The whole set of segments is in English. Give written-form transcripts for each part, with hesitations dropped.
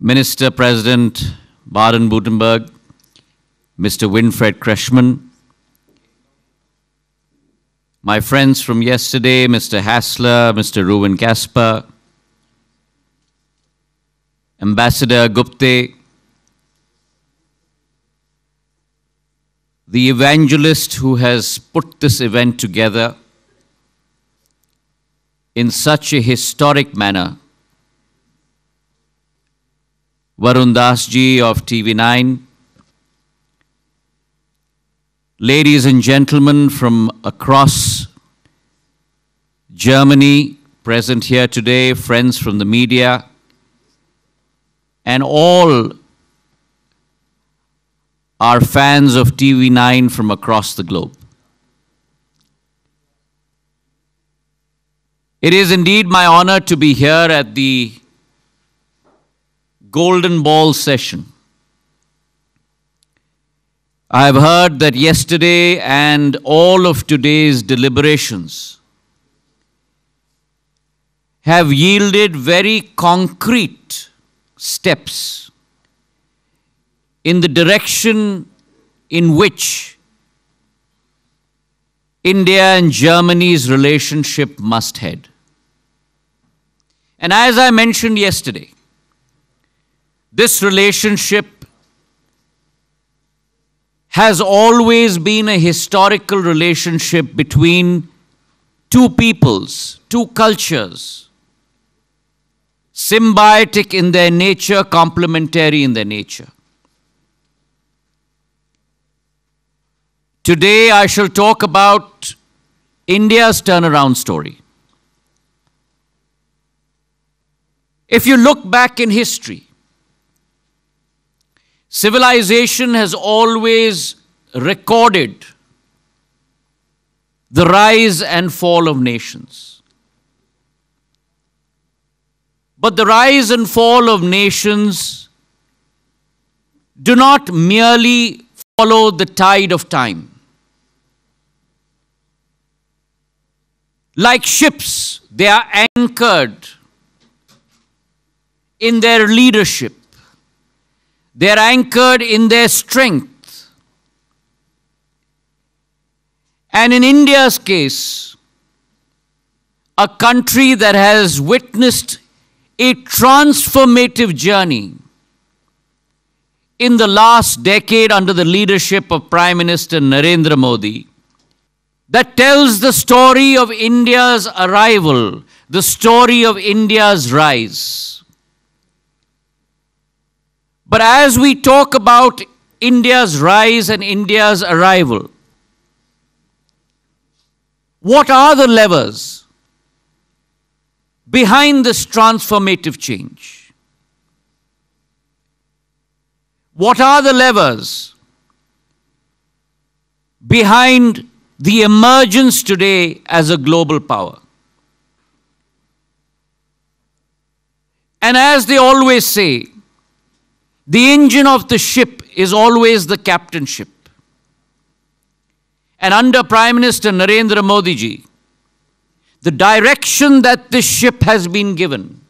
Minister President Baden-Württemberg, Mr. Winfried Kretschmann, my friends from yesterday, Mr. Hassler, Mr. Ruben Kasper, Ambassador Gupte, the evangelist who has put this event together in such a historic manner, Varun Das ji of TV9, ladies and gentlemen from across Germany present here today, friends from the media, and all our fans of TV9 from across the globe. It is indeed my honor to be here at the Golden Ball session. I have heard that yesterday and all of today's deliberations have yielded very concrete steps in the direction in which India and Germany's relationship must head. And as I mentioned yesterday, this relationship has always been a historical relationship between two peoples, two cultures, symbiotic in their nature, complementary in their nature. Today I shall talk about India's turnaround story. If you look back in history, civilization has always recorded the rise and fall of nations. But the rise and fall of nations do not merely follow the tide of time. Like ships, they are anchored in their leadership. They are anchored in their strength. And in India's case, a country that has witnessed a transformative journey in the last decade under the leadership of Prime Minister Narendra Modi, that tells the story of India's arrival, the story of India's rise. But as we talk about India's rise and India's arrival, what are the levers behind this transformative change? What are the levers behind the emergence today as a global power? And as they always say, the engine of the ship is always the captain ship. And under Prime Minister Narendra Modi ji, the direction that this ship has been given,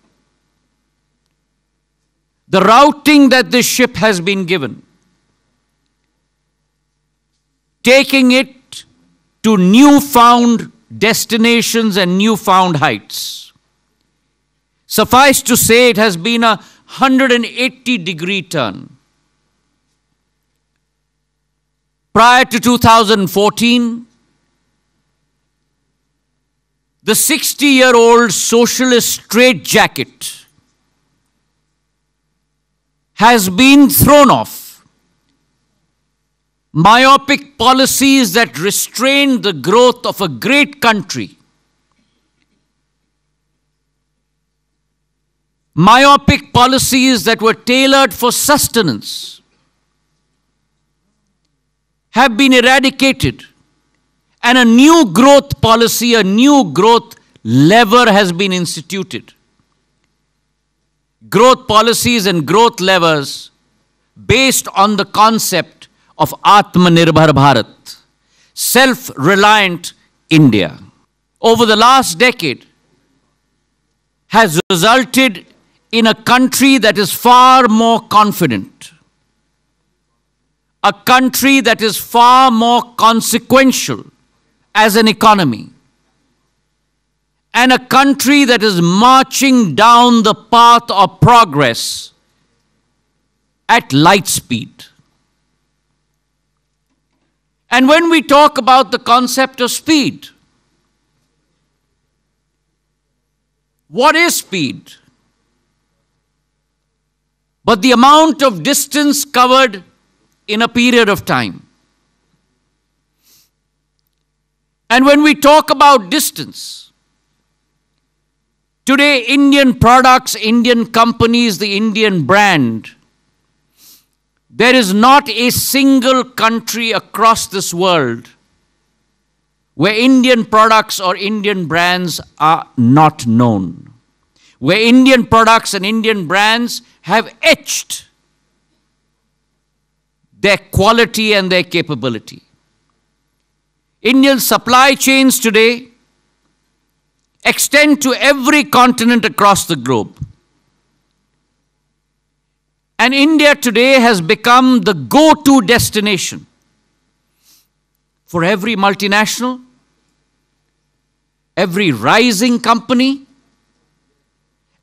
the routing that this ship has been given, taking it to newfound destinations and newfound heights. Suffice to say, it has been a 180-degree turn. Prior to 2014, the 60-year-old socialist straitjacket has been thrown off. Myopic policies that restrained the growth of a great country, myopic policies that were tailored for sustenance, have been eradicated, and a new growth policy, a new growth lever has been instituted. Growth policies and growth levers based on the concept of Atmanirbhar Bharat, self-reliant India. Over the last decade has resulted in a country that is far more confident, a country that is far more consequential as an economy, and a country that is marching down the path of progress at light speed. And when we talk about the concept of speed, what is speed? But the amount of distance covered in a period of time. And when we talk about distance, today Indian products, Indian companies, the Indian brand, there is not a single country across this world where Indian products or Indian brands are not known, where Indian products and Indian brands have etched their quality and their capability. Indian supply chains today extend to every continent across the globe. And India today has become the go-to destination for every multinational, every rising company,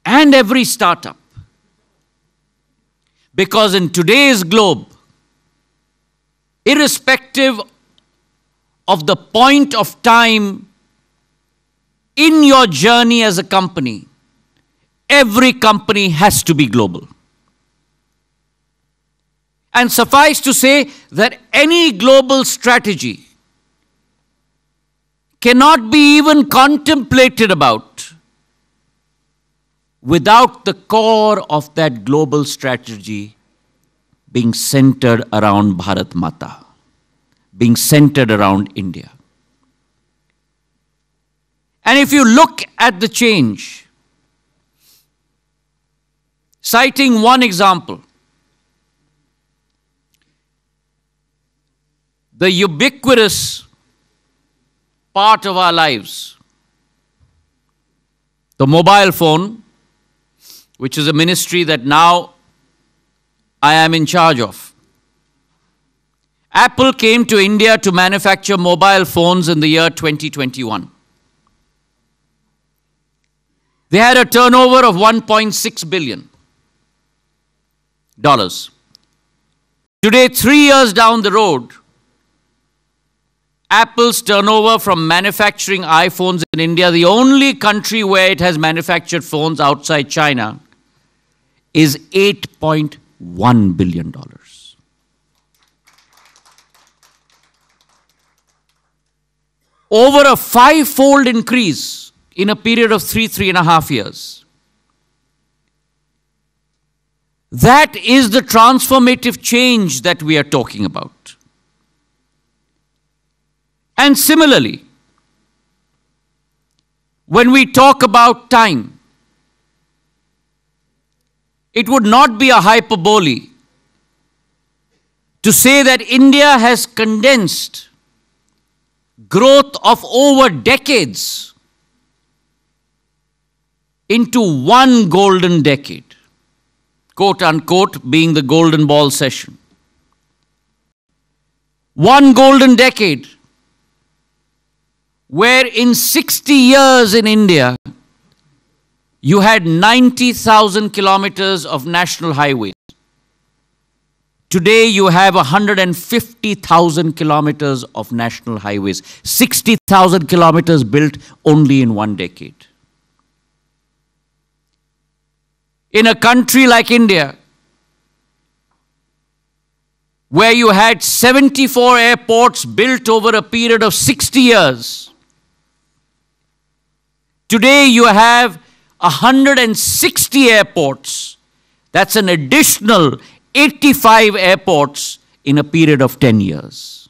and every startup. Because in today's globe, irrespective of the point of time in your journey as a company, every company has to be global. And suffice to say that any global strategy cannot be even contemplated about without the core of that global strategy being centered around Bharat Mata, being centered around India. And if you look at the change, citing one example, the ubiquitous part of our lives, the mobile phone, which is a ministry that now I am in charge of. Apple came to India to manufacture mobile phones in the year 2021. They had a turnover of $1.6 billion. Today, 3 years down the road, Apple's turnover from manufacturing iPhones in India, the only country where it has manufactured phones outside China, is $8.1 billion. Over a five-fold increase in a period of 3.5 years. That is the transformative change that we are talking about. And similarly, when we talk about time, it would not be a hyperbole to say that India has condensed growth of over decades into one golden decade, quote unquote, being the golden ball session. One golden decade where in 60 years in India, you had 90,000 kilometers of national highways. Today you have 150,000 kilometers of national highways. 60,000 kilometers built only in one decade. In a country like India, where you had 74 airports built over a period of 60 years, today you have 160 airports. That's an additional 85 airports in a period of 10 years.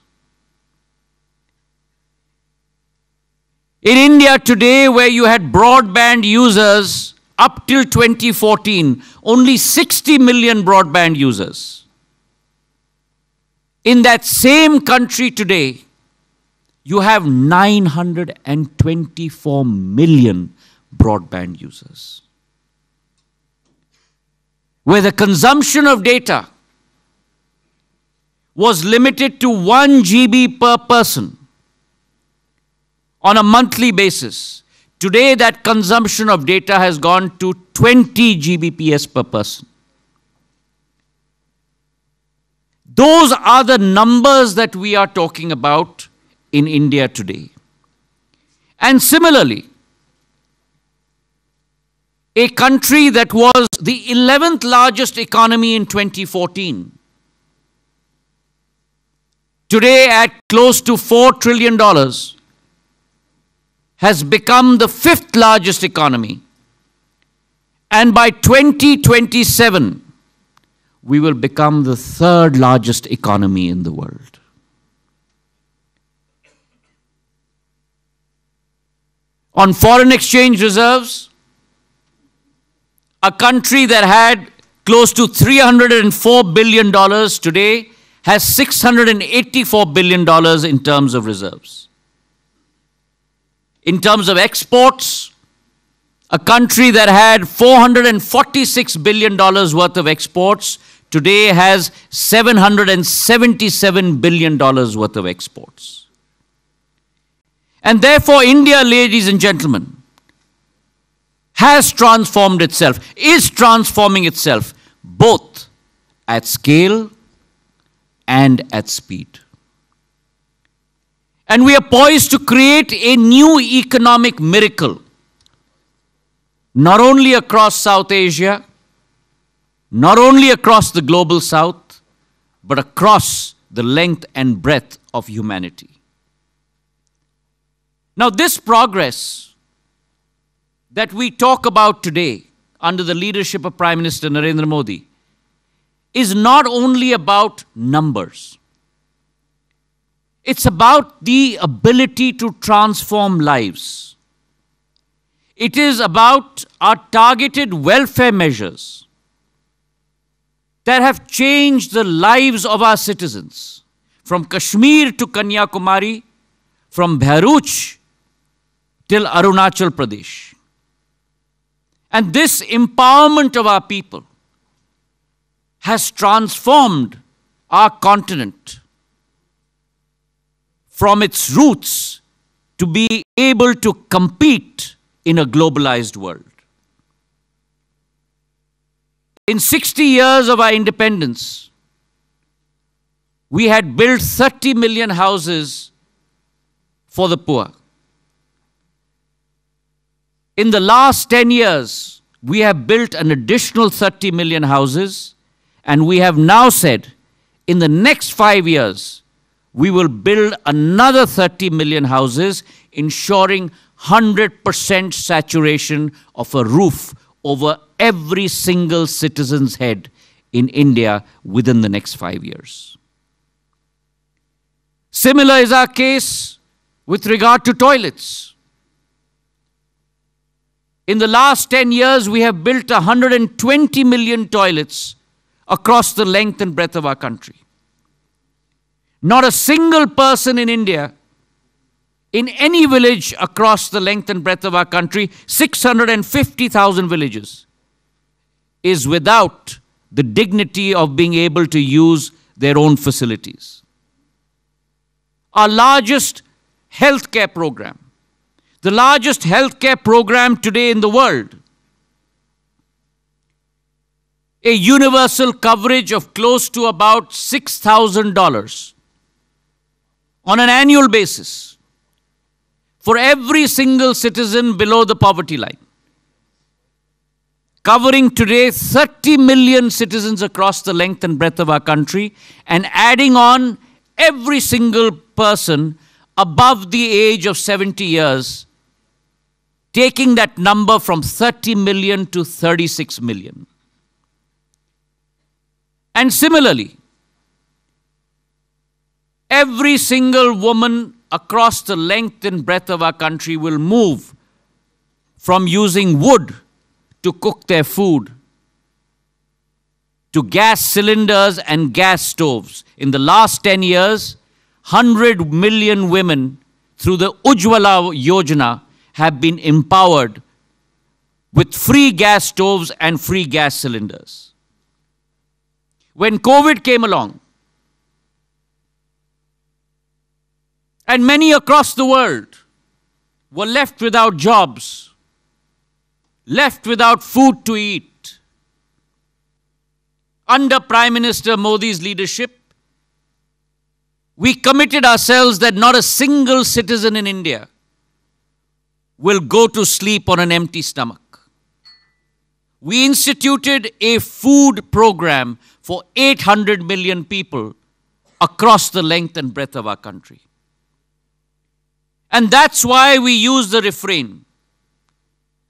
In India today, where you had broadband users up till 2014, only 60 million broadband users. In that same country today, you have 924 million broadband users. where the consumption of data was limited to 1 GB per person on a monthly basis. Today, that consumption of data has gone to 20 Gbps per person. Those are the numbers that we are talking about in India today. And similarly, a country that was the 11th largest economy in 2014, today at close to $4 trillion, has become the 5th largest economy. And by 2027, we will become the 3rd largest economy in the world. On foreign exchange reserves, a country that had close to $304 billion today has $684 billion in terms of reserves. In terms of exports, a country that had $446 billion worth of exports today has $777 billion worth of exports. And therefore, India, ladies and gentlemen, has transformed itself, is transforming itself, both at scale and at speed. And we are poised to create a new economic miracle, not only across South Asia, not only across the global South, but across the length and breadth of humanity. Now, this progress that we talk about today under the leadership of Prime Minister Narendra Modi is not only about numbers. It's about the ability to transform lives. It is about our targeted welfare measures that have changed the lives of our citizens, from Kashmir to Kanyakumari, from Bharuch till Arunachal Pradesh. And this empowerment of our people has transformed our continent from its roots to be able to compete in a globalized world. In 60 years of our independence, we had built 30 million houses for the poor. In the last 10 years, we have built an additional 30 million houses, and we have now said, in the next 5 years, we will build another 30 million houses, ensuring 100% saturation of a roof over every single citizen's head in India within the next 5 years. Similar is our case with regard to toilets. In the last 10 years, we have built 120 million toilets across the length and breadth of our country. Not a single person in India, in any village across the length and breadth of our country, 650,000 villages, is without the dignity of being able to use their own facilities. Our largest healthcare program, the largest healthcare program today in the world, a universal coverage of close to about $6,000 on an annual basis for every single citizen below the poverty line, covering today 30 million citizens across the length and breadth of our country, and adding on every single person above the age of 70 years, taking that number from 30 million to 36 million. And similarly, every single woman across the length and breadth of our country will move from using wood to cook their food to gas cylinders and gas stoves. In the last 10 years, 100 million women through the Ujjwala Yojana have been empowered with free gas stoves and free gas cylinders. when COVID came along, and many across the world were left without jobs, left without food to eat. Under Prime Minister Modi's leadership, we committed ourselves that not a single citizen in India will go to sleep on an empty stomach. We instituted a food program for 800 million people across the length and breadth of our country. And that's why we use the refrain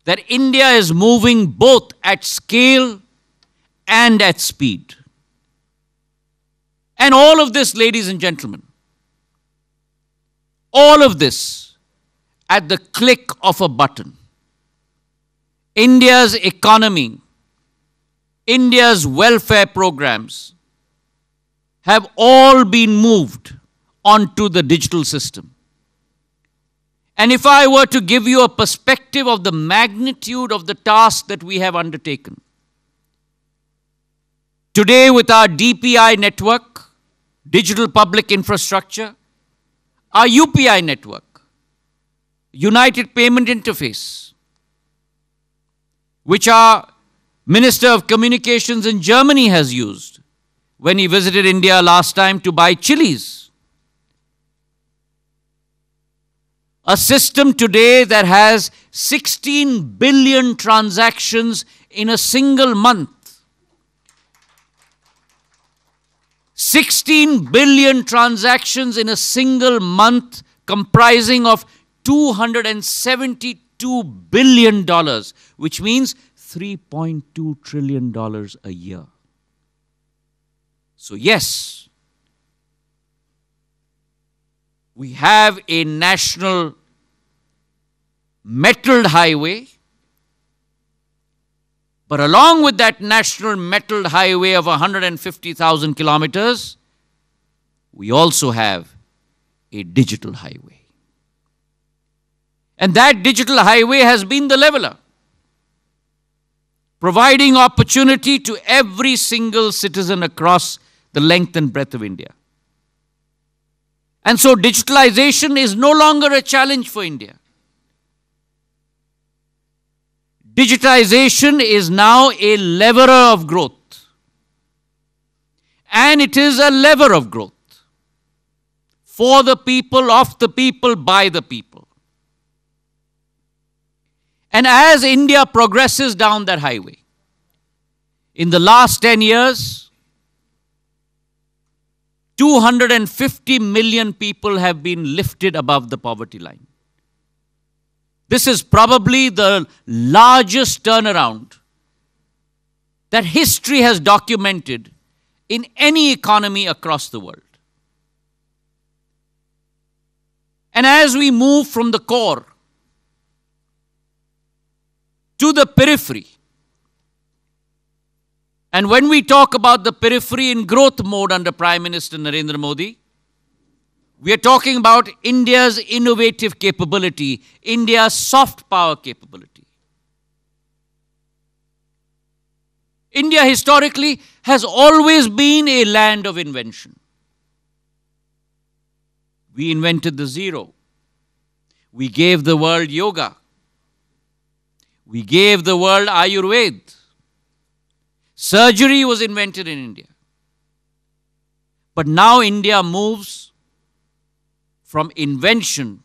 that India is moving both at scale and at speed. And all of this, ladies and gentlemen, all of this at the click of a button. India's economy, India's welfare programs have all been moved onto the digital system. And if I were to give you a perspective of the magnitude of the task that we have undertaken, today with our DPI network, digital public infrastructure, our UPI network, United Payment Interface, which our Minister of Communications in Germany has used when he visited India last time to buy chilies. A system today that has 16 billion transactions in a single month. 16 billion transactions in a single month, comprising of $272 billion, which means $3.2 trillion a year. So yes, we have a national metalled highway, but along with that national metalled highway of 150,000 kilometers, we also have a digital highway. And that digital highway has been the leveler, providing opportunity to every single citizen across the length and breadth of India. And so digitalization is no longer a challenge for India. Digitization is now a leveler of growth. And it is a lever of growth. For the people, of the people, by the people. And as India progresses down that highway, in the last 10 years, 250 million people have been lifted above the poverty line. This is probably the largest turnaround that history has documented in any economy across the world. And as we move from the core to the periphery, and when we talk about the periphery in growth mode under Prime Minister Narendra Modi, we are talking about India's innovative capability, India's soft power capability. India historically has always been a land of invention. We invented the zero. We gave the world yoga. We gave the world Ayurveda. Surgery was invented in India. But now India moves from invention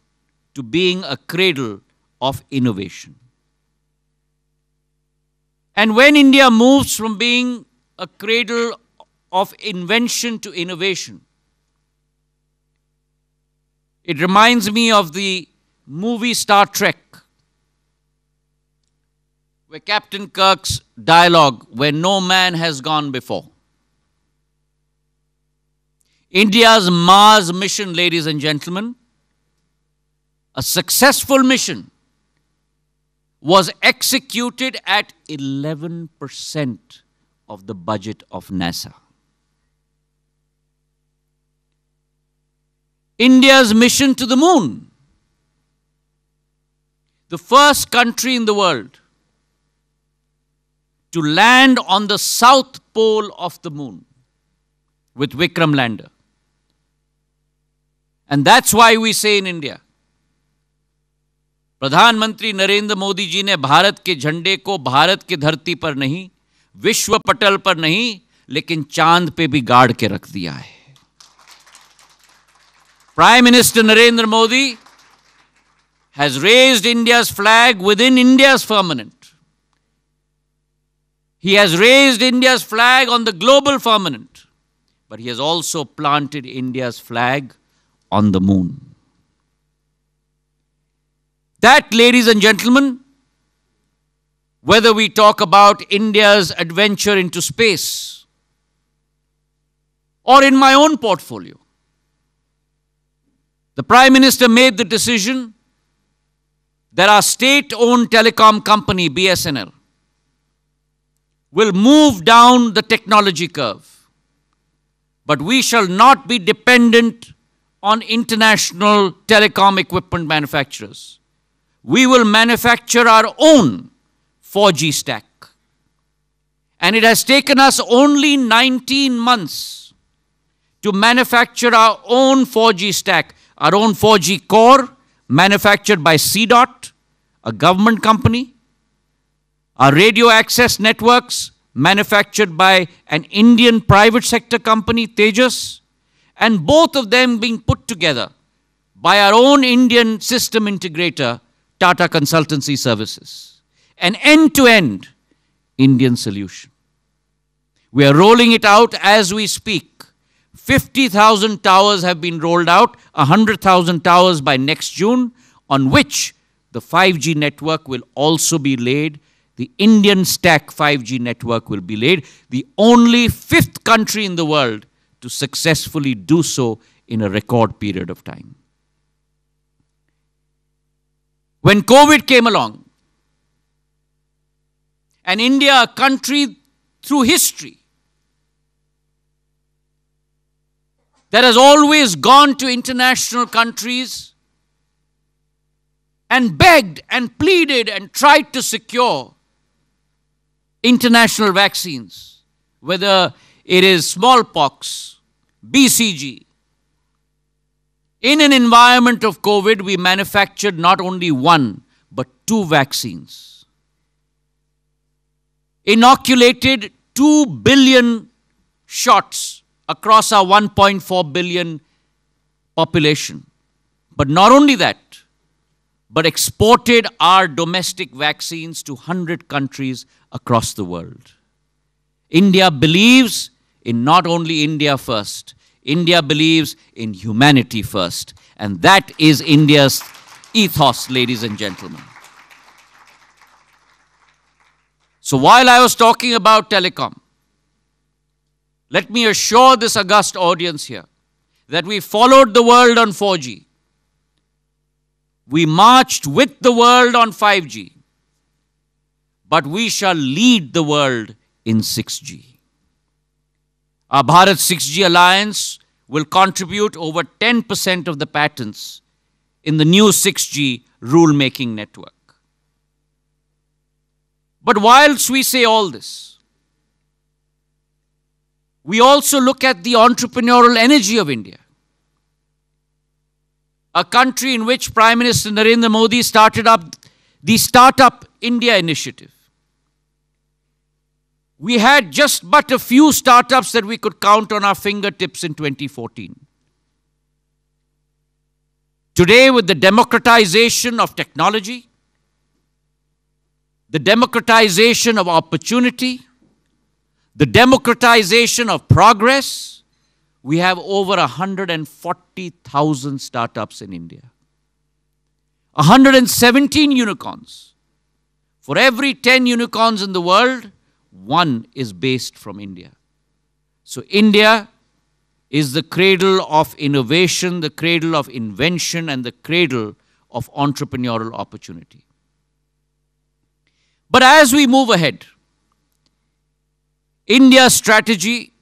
to being a cradle of innovation. And when India moves from being a cradle of invention to innovation, it reminds me of the movie Star Trek, where Captain Kirk's dialogue, "Where no man has gone before." India's Mars mission, ladies and gentlemen, a successful mission, was executed at 11% of the budget of NASA. India's mission to the moon, the first country in the world to land on the south pole of the moon, with Vikram lander. And that's why we say in India, प्रधानमंत्री नरेंद्र मोदी जी ने भारत के झंडे को भारत की धरती पर नहीं, विश्व पटल पर नहीं, लेकिन चांद पे भी गाड़ के रख दिया है. Prime Minister Narendra Modi has raised India's flag within India's firmament. He has raised India's flag on the global firmament, but he has also planted India's flag on the moon. That, ladies and gentlemen, whether we talk about India's adventure into space or in my own portfolio, the Prime Minister made the decision that our state-owned telecom company, BSNL, will move down the technology curve. But we shall not be dependent on international telecom equipment manufacturers. We will manufacture our own 4G stack. And it has taken us only 19 months to manufacture our own 4G stack, our own 4G core, manufactured by CDOT, a government company. Our radio access networks, manufactured by an Indian private sector company, Tejas, and both of them being put together by our own Indian system integrator, Tata Consultancy Services. An end-to-end Indian solution. We are rolling it out as we speak. 50,000 towers have been rolled out, 100,000 towers by next June, on which the 5G network will also be laid. The Indian stack 5G network will be laid. The only fifth country in the world to successfully do so in a record period of time. When COVID came along, and India, a country through history that has always gone to international countries and begged and pleaded and tried to secure international vaccines, whether it is smallpox, BCG. In an environment of COVID, we manufactured not only one, but 2 vaccines. Inoculated 2 billion shots across our 1.4 billion population. But not only that, but exported our domestic vaccines to 100 countries across the world. India believes in not only India first, India believes in humanity first. And that is India's ethos, ladies and gentlemen. So while I was talking about telecom, let me assure this august audience here that we followed the world on 4G. We marched with the world on 5G. But we shall lead the world in 6G. Our Bharat 6G Alliance will contribute over 10% of the patents in the new 6G rule-making network. But whilst we say all this, we also look at the entrepreneurial energy of India. A country in which Prime Minister Narendra Modi started up the Startup India initiative. We had just but a few startups that we could count on our fingertips in 2014. Today, with the democratization of technology, the democratization of opportunity, the democratization of progress, we have over 140,000 startups in India. 117 unicorns. For every 10 unicorns in the world, 1 is based from India. So India is the cradle of innovation, the cradle of invention, and the cradle of entrepreneurial opportunity. But as we move ahead, India's strategy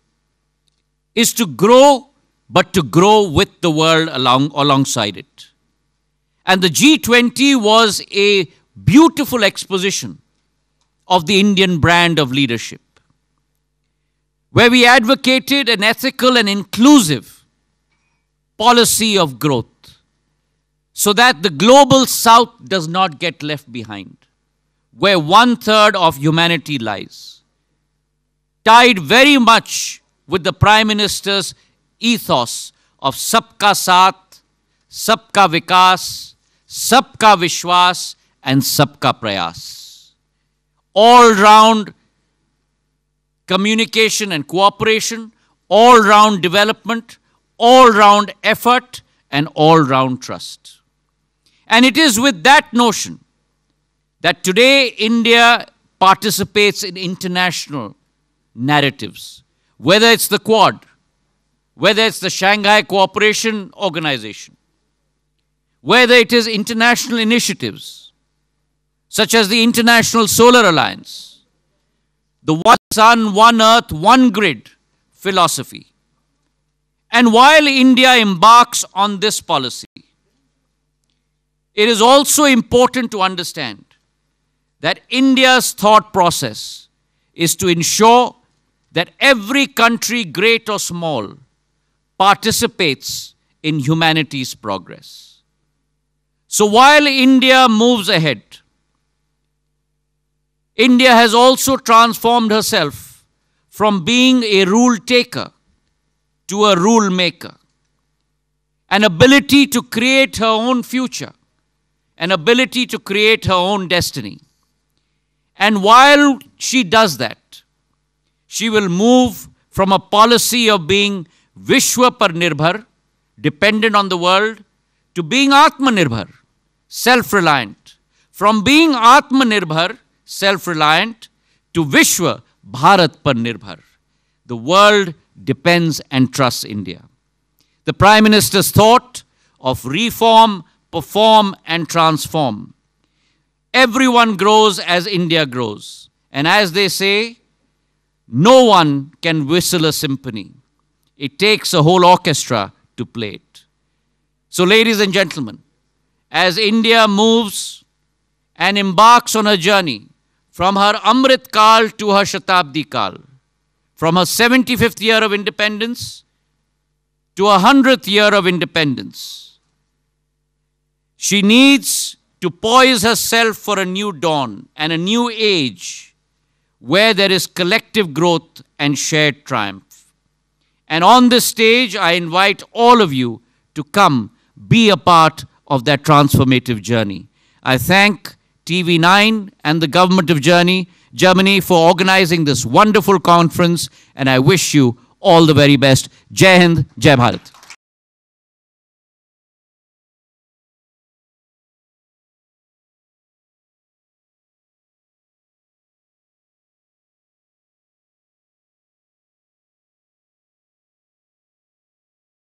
is to grow, but to grow with the world alongside it. And the G20 was a beautiful exposition of the Indian brand of leadership. where we advocated an ethical and inclusive policy of growth so that the global south does not get left behind, where 1/3 of humanity lies, tied very much with the Prime Minister's ethos of Sabka Saath, Sabka Vikas, Sabka Vishwas, and Sabka Prayas. All-round communication and cooperation, all-round development, all-round effort, and all-round trust. And it is with that notion that today India participates in international narratives, whether it's the Quad, whether it's the Shanghai Cooperation Organization, whether it is international initiatives, such as the International Solar Alliance, the One Sun, One Earth, One Grid philosophy. And while India embarks on this policy, it is also important to understand that India's thought process is to ensure that every country, great or small, participates in humanity's progress. So while India moves ahead, India has also transformed herself from being a rule taker to a rule maker. An ability to create her own future, an ability to create her own destiny. And while she does that, she will move from a policy of being Vishwa par Nirbhar, dependent on the world, to being Atmanirbhar, self-reliant. From being Atmanirbhar, self-reliant, to Vishwa Bharat par Nirbhar. The world depends and trusts India. The Prime Minister's thought of reform, perform, and transform. Everyone grows as India grows. And as they say, no one can whistle a symphony. It takes a whole orchestra to play it. So, ladies and gentlemen, as India moves and embarks on a journey from her Amrit Kal to her Shatabdi Kal, from her 75th year of independence to her 100th year of independence, she needs to poise herself for a new dawn and a new age where there is collective growth and shared triumph. And on this stage, I invite all of you to come be a part of that transformative journey. I thank TV9 and the government of Germany for organizing this wonderful conference, and I wish you all the very best. Jai Hind, Jai Bharat.